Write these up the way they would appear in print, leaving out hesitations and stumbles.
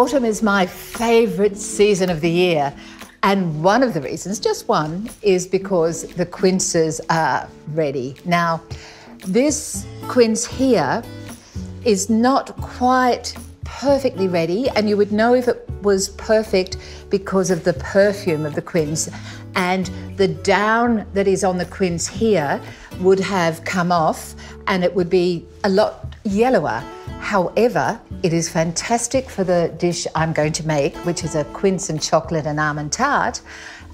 Autumn is my favourite season of the year, and one of the reasons, just one, is because the quinces are ready. Now, this quince here is not quite perfectly ready, and you would know if it was perfect because of the perfume of the quince, and the down that is on the quince here would have come off and it would be a lot yellower. However, it is fantastic for the dish I'm going to make, which is a quince and chocolate and almond tart.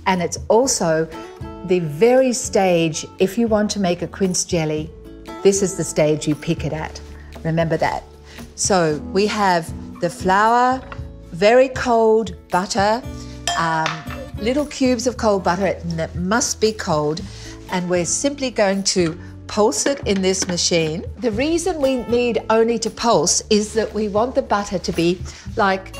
And it's also the very stage, if you want to make a quince jelly, this is the stage you pick it at. Remember that. So we have the flour, very cold butter, little cubes of cold butter, and it must be cold. And we're simply going to pulse it in this machine. The reason we need only to pulse is that we want the butter to be like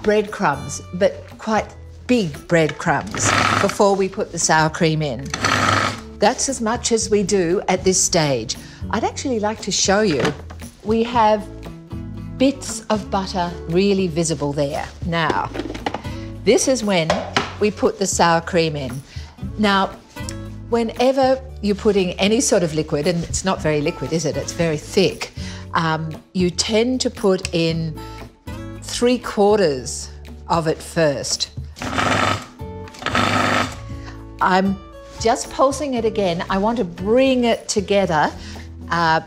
breadcrumbs, but quite big breadcrumbs before we put the sour cream in. That's as much as we do at this stage. I'd actually like to show you. We have bits of butter really visible there. Now, this is when we put the sour cream in. Now, whenever you're putting any sort of liquid, and it's not very liquid, is it? It's very thick. You tend to put in 3/4 of it first. I'm just pulsing it again. I want to bring it together,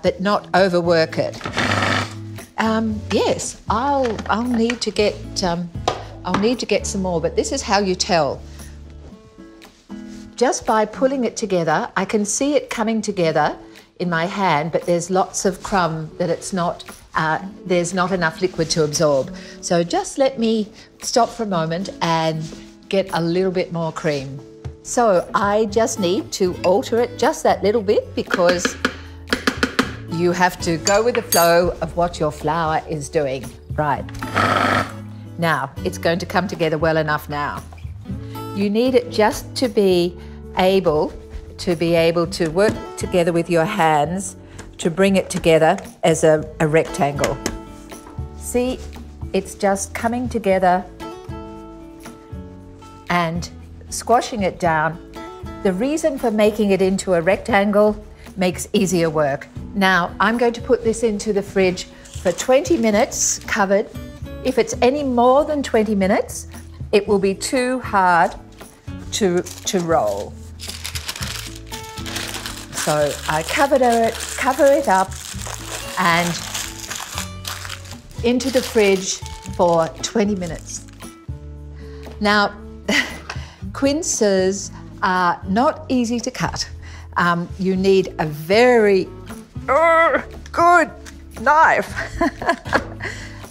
but not overwork it. Yes, I'll need to get some more, but this is how you tell. Just by pulling it together, I can see it coming together in my hand, but there's lots of crumb that it's not, there's not enough liquid to absorb. So just let me stop for a moment and get a little bit more cream. So I just need to alter it just that little bit because you have to go with the flow of what your flour is doing. Right. Now, it's going to come together well enough now. You need it just to be able to work together with your hands to bring it together as a rectangle. See, it's just coming together and squashing it down. The reason for making it into a rectangle makes easier work. Now, I'm going to put this into the fridge for 20 minutes covered. If it's any more than 20 minutes, it will be too hard to roll. So I cover it up and into the fridge for 20 minutes. Now, quinces are not easy to cut. You need a very good knife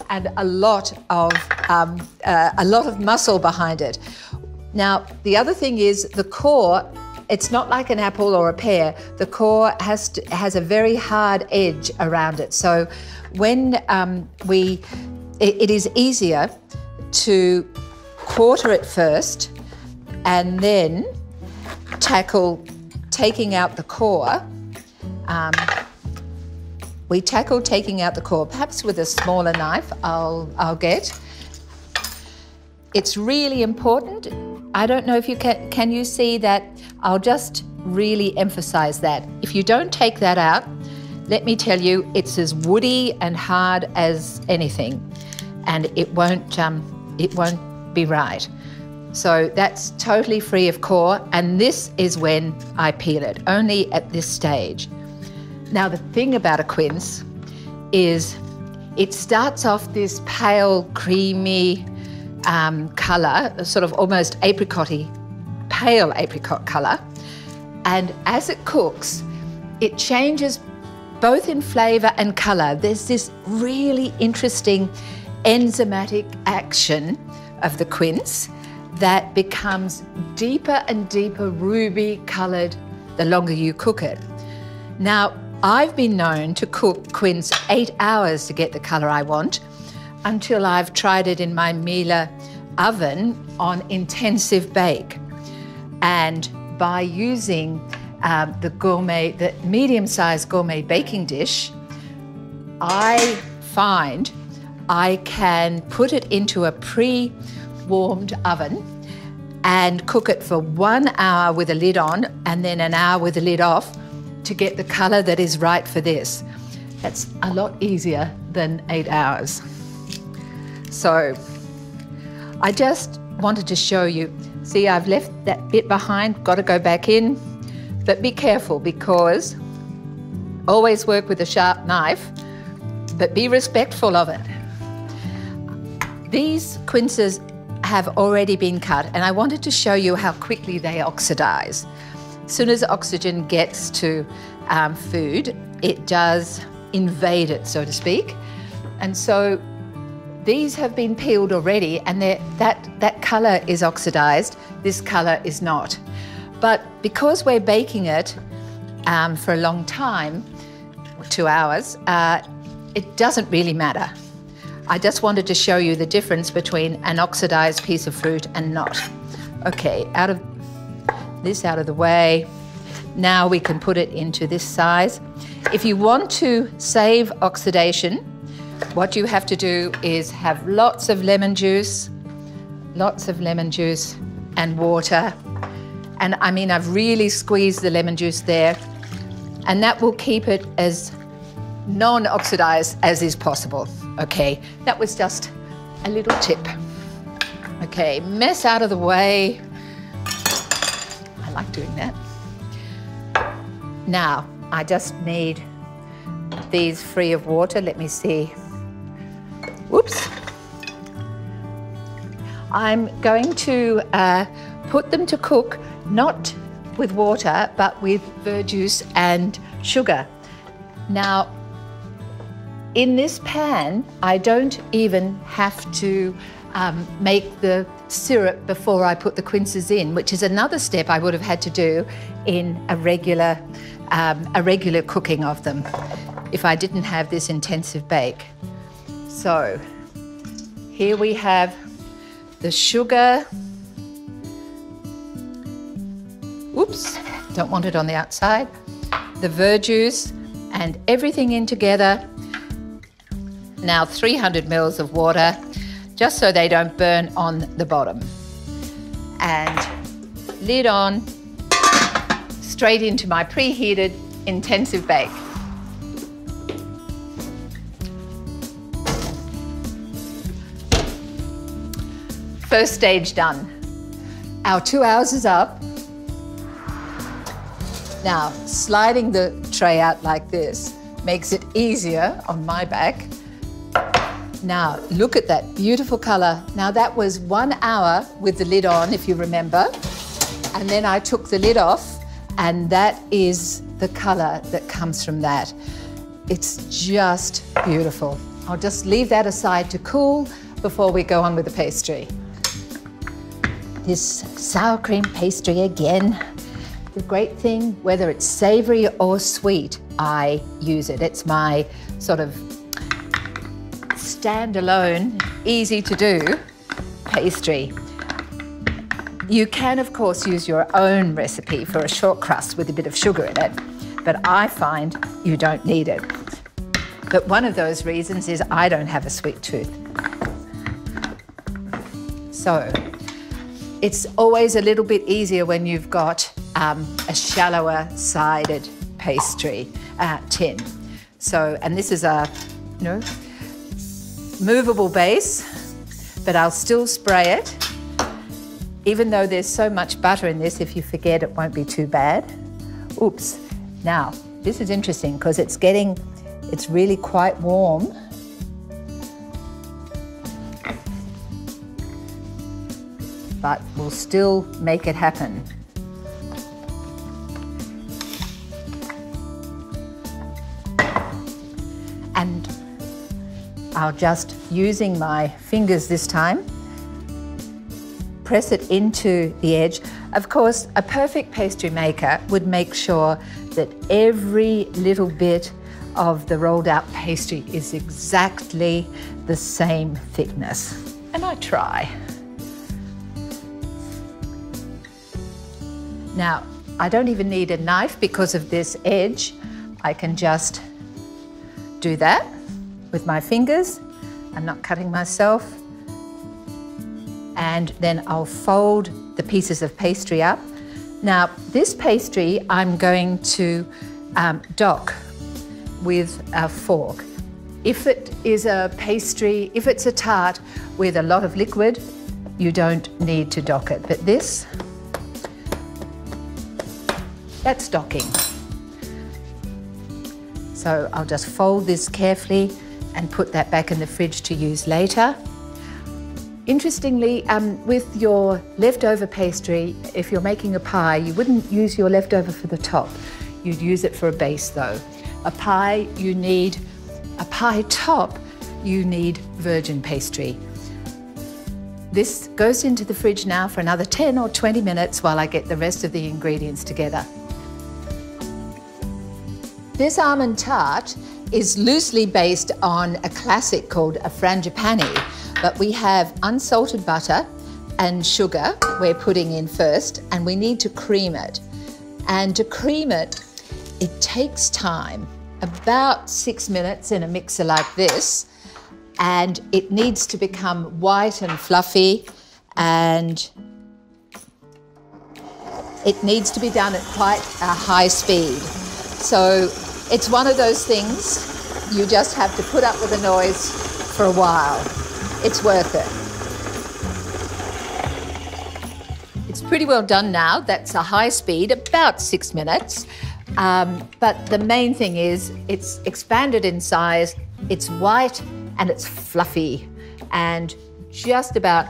and a lot of muscle behind it. Now, the other thing is the core. It's not like an apple or a pear. The core has a very hard edge around it. So when it is easier to quarter it first and then tackle taking out the core. We tackle taking out the core, perhaps with a smaller knife I'll get. It's really important. I don't know if you can you see that? I'll just really emphasize that. If you don't take that out, let me tell you, it's as woody and hard as anything, and it won't be right. So that's totally free of core, and this is when I peel it, only at this stage. Now, the thing about a quince is it starts off this pale, creamy colour, sort of almost apricot-y, pale apricot colour. And as it cooks, it changes both in flavour and colour. There's this really interesting enzymatic action of the quince that becomes deeper and deeper ruby coloured the longer you cook it. Now, I've been known to cook quince 8 hours to get the colour I want, until I've tried it in my Miele oven on intensive bake. And by using the medium-sized gourmet baking dish, I find I can put it into a pre-warmed oven and cook it for 1 hour with a lid on and then an hour with the lid off to get the colour that is right for this. That's a lot easier than 8 hours. So I just wanted to show you. See, I've left that bit behind, got to go back in, but be careful because always work with a sharp knife, but be respectful of it. These quinces have already been cut, and I wanted to show you how quickly they oxidize. As soon as oxygen gets to food, it does invade it, so to speak. And so these have been peeled already, and that colour is oxidized. This colour is not. But because we're baking it for a long time, 2 hours, it doesn't really matter. I just wanted to show you the difference between an oxidized piece of fruit and not. Okay, out of the way. Now we can put it into this size. If you want to save oxidation, what you have to do is have lots of lemon juice and water. And I mean, I've really squeezed the lemon juice there, and that will keep it as non-oxidized as is possible. Okay, that was just a little tip. Okay, mess out of the way. I like doing that. Now, I just need these free of water. Let me see. Whoops. I'm going to put them to cook, not with water, but with verjuice and sugar. Now, in this pan, I don't even have to make the syrup before I put the quinces in, which is another step I would have had to do in a regular cooking of them if I didn't have this intensive bake. So here we have the sugar. Oops, don't want it on the outside. The verjuice and everything in together. Now 300 mils of water, just so they don't burn on the bottom. And lid on, straight into my preheated intensive bake. First stage done. Our 2 hours is up. Now, sliding the tray out like this makes it easier on my back. Now, look at that beautiful colour. Now, that was 1 hour with the lid on, if you remember. And then I took the lid off, and that is the colour that comes from that. It's just beautiful. I'll just leave that aside to cool before we go on with the pastry. This sour cream pastry again. The great thing, whether it's savoury or sweet, I use it. It's my sort of standalone, easy to do pastry. You can, of course, use your own recipe for a short crust with a bit of sugar in it, but I find you don't need it. But one of those reasons is I don't have a sweet tooth. So it's always a little bit easier when you've got a shallower sided pastry tin. So, and this is a, movable base, but I'll still spray it. Even though there's so much butter in this, if you forget, it won't be too bad. Oops. Now, this is interesting because it's really quite warm. But we'll still make it happen. And I'll just, using my fingers this time, press it into the edge. Of course, a perfect pastry maker would make sure that every little bit of the rolled out pastry is exactly the same thickness. And I try. Now, I don't even need a knife because of this edge. I can just do that with my fingers I'm not cutting myself. And then I'll fold the pieces of pastry up. Now, this pastry I'm going to dock with a fork. If it is a pastry, if it's a tart with a lot of liquid, you don't need to dock it. But this, that's docking. So I'll just fold this carefully and put that back in the fridge to use later. Interestingly, with your leftover pastry, if you're making a pie, you wouldn't use your leftover for the top. You'd use it for a base though. A pie top, you need virgin pastry. This goes into the fridge now for another 10 or 20 minutes while I get the rest of the ingredients together. This almond tart is loosely based on a classic called a frangipani, but we have unsalted butter and sugar we're putting in first, and we need to cream it. And to cream it, it takes time, about 6 minutes in a mixer like this, and it needs to become white and fluffy, and it needs to be done at quite a high speed. So it's one of those things you just have to put up with the noise for a while. It's worth it. It's pretty well done now. That's a high speed, about 6 minutes. But the main thing is it's expanded in size, it's white and it's fluffy, and just about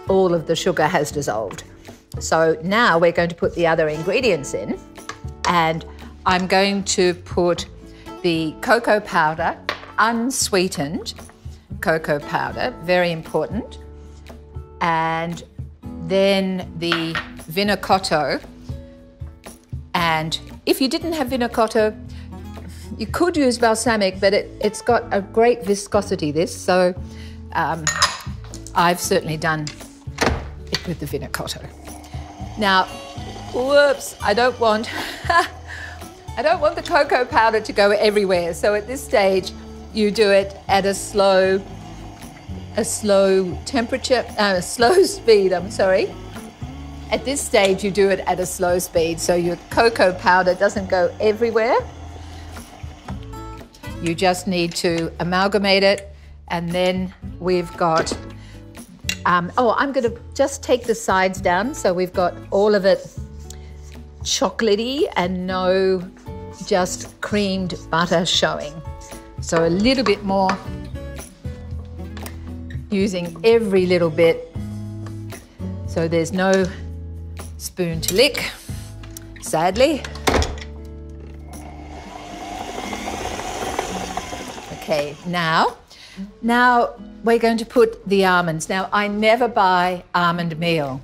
all of the sugar has dissolved. So now we're going to put the other ingredients in, and I'm going to put the cocoa powder, unsweetened cocoa powder, very important, and then the vinacotto. And if you didn't have vinacotto, you could use balsamic, but it's got a great viscosity, this, so I've certainly done it with the vinacotto. Now, whoops, I don't want the cocoa powder to go everywhere, so at this stage you do it at a slow speed, I'm sorry. At this stage you do it at a slow speed so your cocoa powder doesn't go everywhere. You just need to amalgamate it, and then we've got, I'm going to just take the sides down so we've got all of it chocolatey and no just creamed butter showing. So a little bit more, using every little bit so there's no spoon to lick, sadly. Okay, now we're going to put the almonds. Now, I never buy almond meal.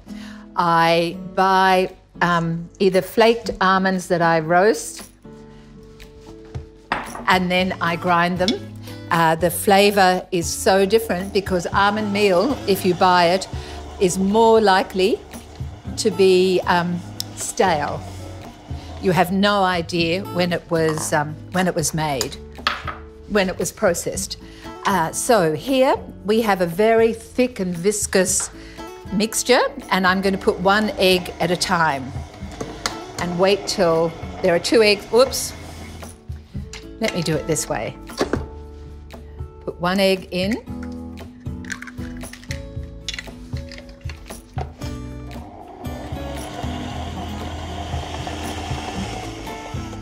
I buy either flaked almonds that I roast and then I grind them. The flavour is so different because almond meal, if you buy it, is more likely to be stale. You have no idea when it was made, when it was processed. So here we have a very thick and viscous mixture, and I'm going to put 1 egg at a time and wait till there are 2 eggs. Whoops. Let me do it this way. Put 1 egg in.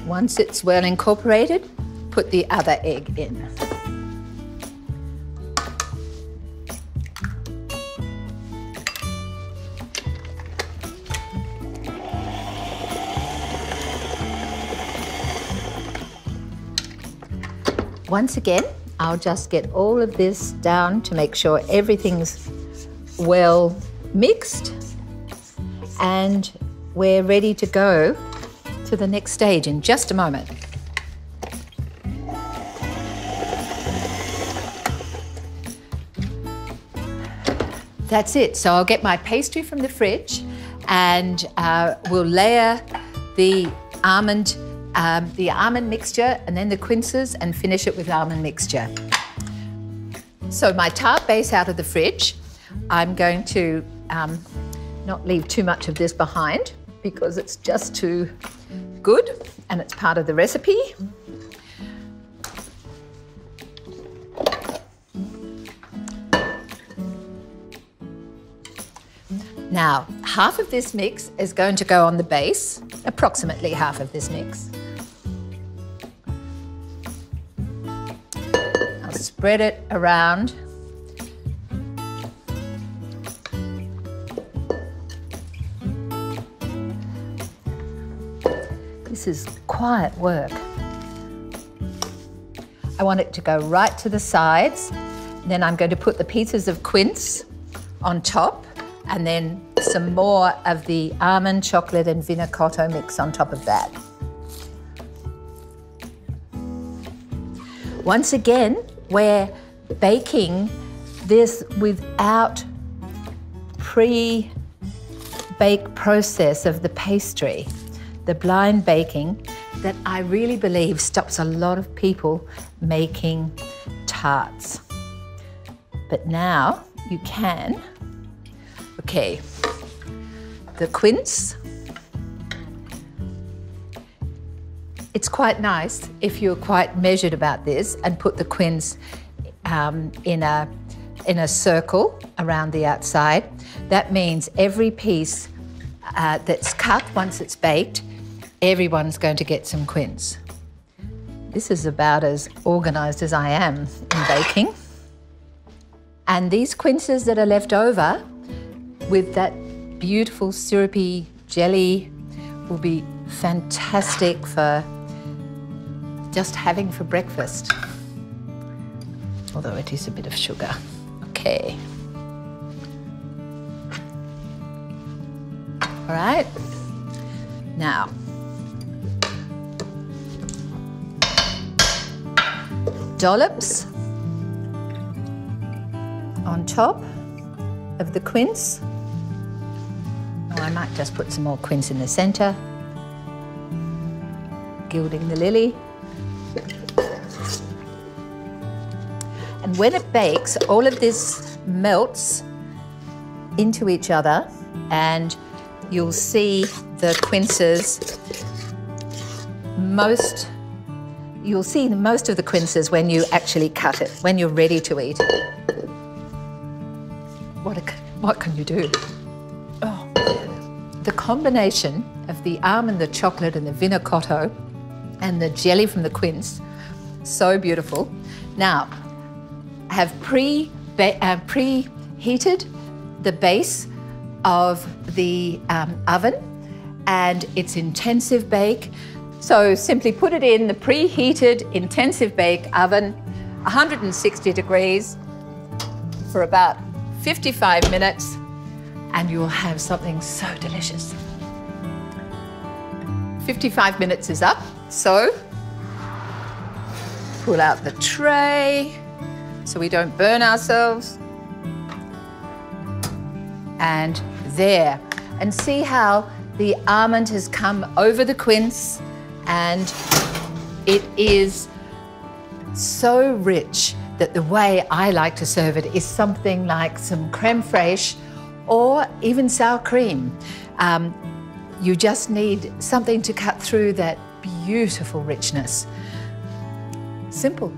Once it's well incorporated, put the other egg in. Once again, I'll just get all of this down to make sure everything's well mixed, and we're ready to go to the next stage in just a moment. That's it. So I'll get my pastry from the fridge, and we'll layer the almond mixture and then the quinces and finish it with almond mixture. So my tart base out of the fridge, I'm going to not leave too much of this behind because it's just too good and it's part of the recipe. Now, half of this mix is going to go on the base, approximately half of this mix. I'll spread it around. This is quiet work. I want it to go right to the sides. Then I'm going to put the pieces of quince on top, and then some more of the almond, chocolate and vino cotto mix on top of that. Once again, we're baking this without pre-bake process of the pastry. The blind baking that I really believe stops a lot of people making tarts. But now you can. Okay, the quince. It's quite nice if you're quite measured about this and put the quince in a circle around the outside. That means every piece that's cut once it's baked, everyone's going to get some quince. This is about as organised as I am in baking. And these quinces that are left over with that beautiful syrupy jelly will be fantastic for just having for breakfast. Although it is a bit of sugar. Okay. All right. Now, dollops on top of the quince. Or I might just put some more quince in the centre, gilding the lily. And when it bakes, all of this melts into each other, and you'll see the quinces you'll see most of the quinces when you actually cut it, when you're ready to eat it. What can you do? Oh, the combination of the almond, the chocolate and the vino cotto and the jelly from the quince, so beautiful. Now, I have preheated the base of the oven, and it's intensive bake. So simply put it in the preheated intensive bake oven, 160 degrees for about 55 minutes, and you'll have something so delicious. 55 minutes is up, so pull out the tray so we don't burn ourselves. And there, and see how the almond has come over the quince, and it is so rich that the way I like to serve it is something like some creme fraiche or even sour cream. You just need something to cut through that beautiful richness. Simple.